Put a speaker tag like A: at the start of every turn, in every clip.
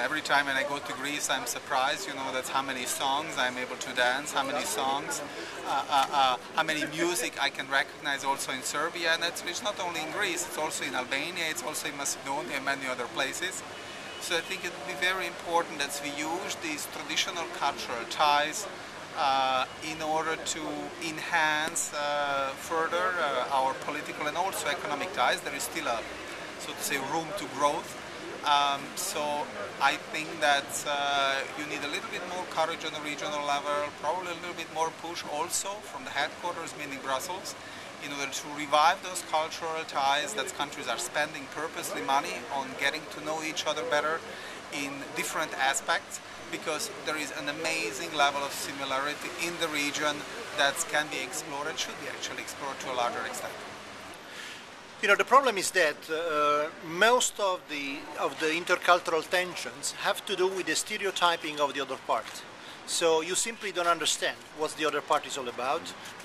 A: Every time when I go to Greece, I'm surprised, that's how many songs I'm able to dance, how many songs, how many music I can recognize also in Serbia, and it's not only in Greece, it's also in Albania, it's also in Macedonia and many other places. So I think it would be very important that we use these traditional cultural ties in order to enhance further our political and also economic ties. There is still a, so to say, room to growth. So I think that you need a little bit more courage on the regional level, probably a little bit more push also from the headquarters, meaning Brussels, in order to revive those cultural ties that countries are spending purposely money on getting to know each other better in different aspects, because there is an amazing level of similarity in the region that can be explored and should be actually explored to a larger extent.
B: The problem is that most of the intercultural tensions have to do with the stereotyping of the other part. So you simply don't understand what the other part is all about.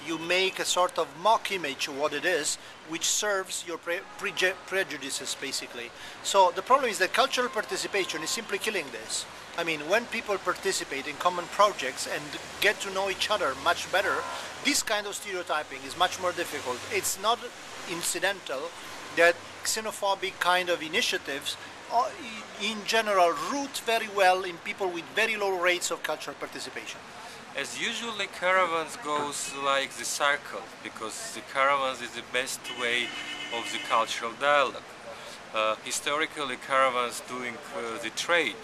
B: You make a sort of mock image of what it is, which serves your prejudices, basically. So the problem is that cultural participation is simply killing this. I mean, when people participate in common projects and get to know each other much better, this kind of stereotyping is much more difficult. It's not incidental that xenophobic kind of initiatives in general root very well in people with very low rates of cultural participation.
C: As usually, caravans goes like the circle, because the caravans is the best way of the cultural dialogue. Historically, caravans doing the trade,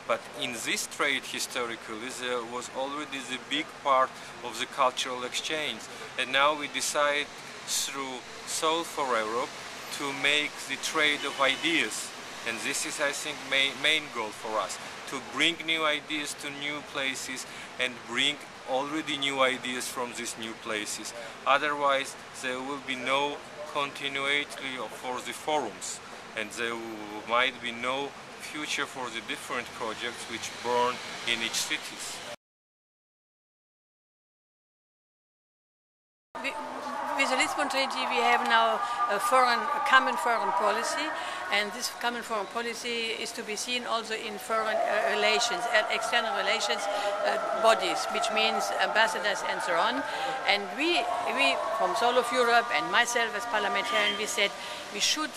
C: but in this trade historically there was already the big part of the cultural exchange, and now we decide through Soul for Europe to make the trade of ideas, and this is, I think, main goal for us, to bring new ideas to new places and bring already new ideas from these new places. Otherwise there will be no continuity for the forums, and there might be no future for the different projects which born in each cities.
D: With the Lisbon Treaty we have now a common foreign policy, and this common foreign policy is to be seen also in foreign relations, external relations bodies, which means ambassadors and so on. And we from Soul of Europe and myself as parliamentarian, we said we should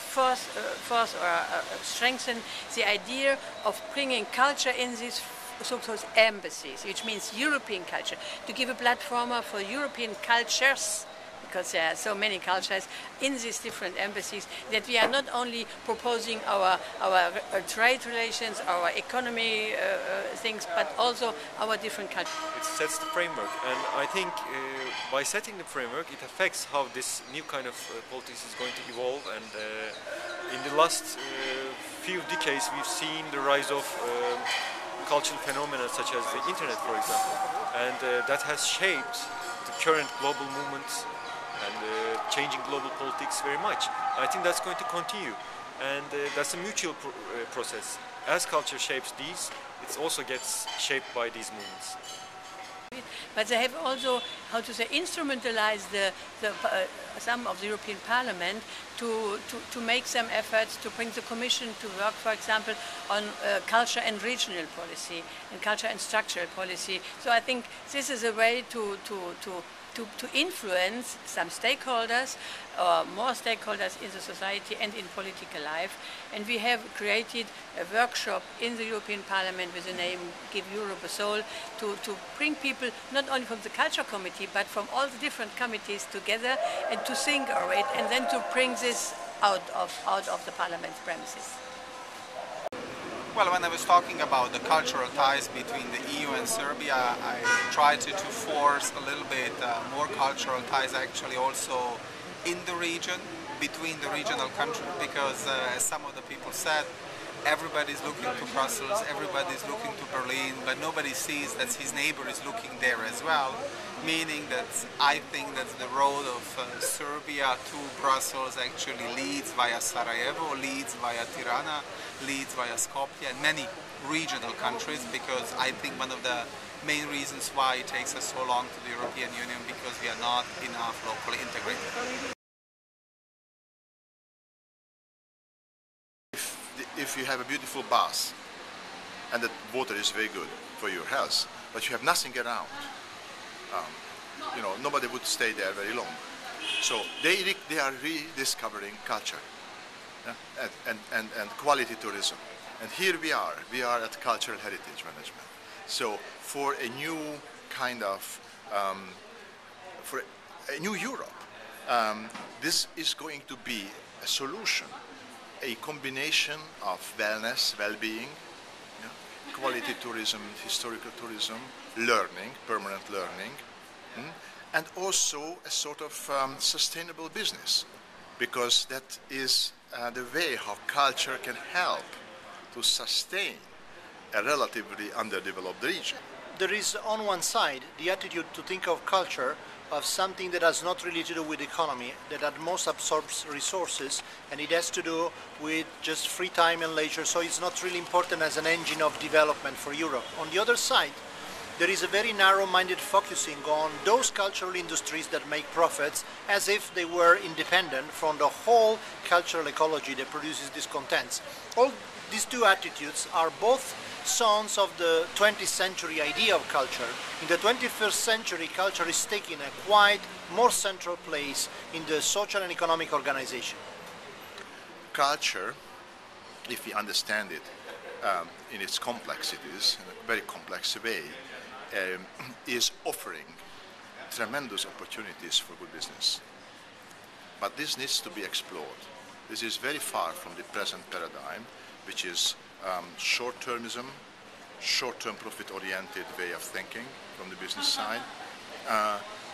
D: strengthen the idea of bringing culture in these so-called embassies, which means European culture, to give a platform for European cultures, because there are so many cultures in these different embassies, that we are not only proposing our trade relations, our economy things, but also our different cultures.
E: It sets the framework, and I think by setting the framework it affects how this new kind of politics is going to evolve. And in the last few decades we've seen the rise of cultural phenomena such as the internet, for example, and that has shaped the current global movements and changing global politics very much. I think that's going to continue, and that's a mutual process. As culture shapes these, it also gets shaped by these movements.
D: But they have also, how to say, instrumentalized some of the European Parliament to make some efforts to bring the Commission to work, for example, on culture and regional policy and culture and structural policy. So I think this is a way to influence some stakeholders, or more stakeholders in the society and in political life. And we have created a workshop in the European Parliament with the name Give Europe a Soul, to bring people not only from the Culture Committee but from all the different committees together and to think of it, and then to bring this out of the Parliament's premises.
A: Well, when I was talking about the cultural ties between the EU and Serbia, I tried to force a little bit more cultural ties actually also in the region, between the regional countries, because as some of the people said, everybody's looking to Brussels, everybody's looking to Berlin, but nobody sees that his neighbor is looking there as well, meaning that I think that the road of Serbia to Brussels actually leads via Sarajevo, leads via Tirana, leads via Skopje and many regional countries, because I think one of the main reasons why it takes us so long to the European Union, because we are not enough locally integrated.
F: If you have a beautiful bath and the water is very good for your health, but you have nothing around, nobody would stay there very long. So they are rediscovering culture, yeah, and quality tourism. And here we are at cultural heritage management. So for a new kind of, for a new Europe, this is going to be a solution, a combination of wellness, well-being, yeah, quality tourism, historical tourism, learning, permanent learning, and also a sort of sustainable business, because that is the way how culture can help to sustain a relatively underdeveloped region.
B: There is on one side the attitude to think of culture of something that has not really to do with the economy, that at most absorbs resources, and it has to do with just free time and leisure, so it's not really important as an engine of development for Europe. On the other side, there is a very narrow-minded focusing on those cultural industries that make profits as if they were independent from the whole cultural ecology that produces these contents. All these two attitudes are both sons of the 20th century idea of culture. In the 21st century, culture is taking a quite more central place in the social and economic organization.
F: Culture, if we understand it in its complexities, in a very complex way, is offering tremendous opportunities for good business. But this needs to be explored. This is very far from the present paradigm, which is short-termism, short-term profit-oriented way of thinking from the business side,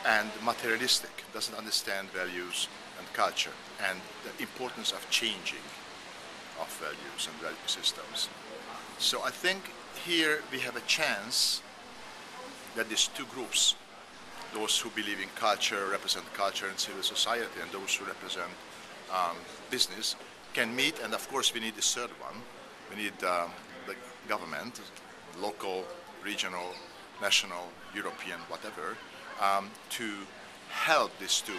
F: and materialistic, doesn't understand values and culture and the importance of changing of values and value systems. So I think here we have a chance that these two groups, those who believe in culture, represent culture and civil society, and those who represent business, can meet. And of course we need the third one. We need the government, local, regional, national, European, whatever, to help these two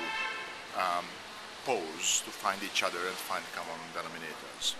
F: poles to find each other and find common denominators.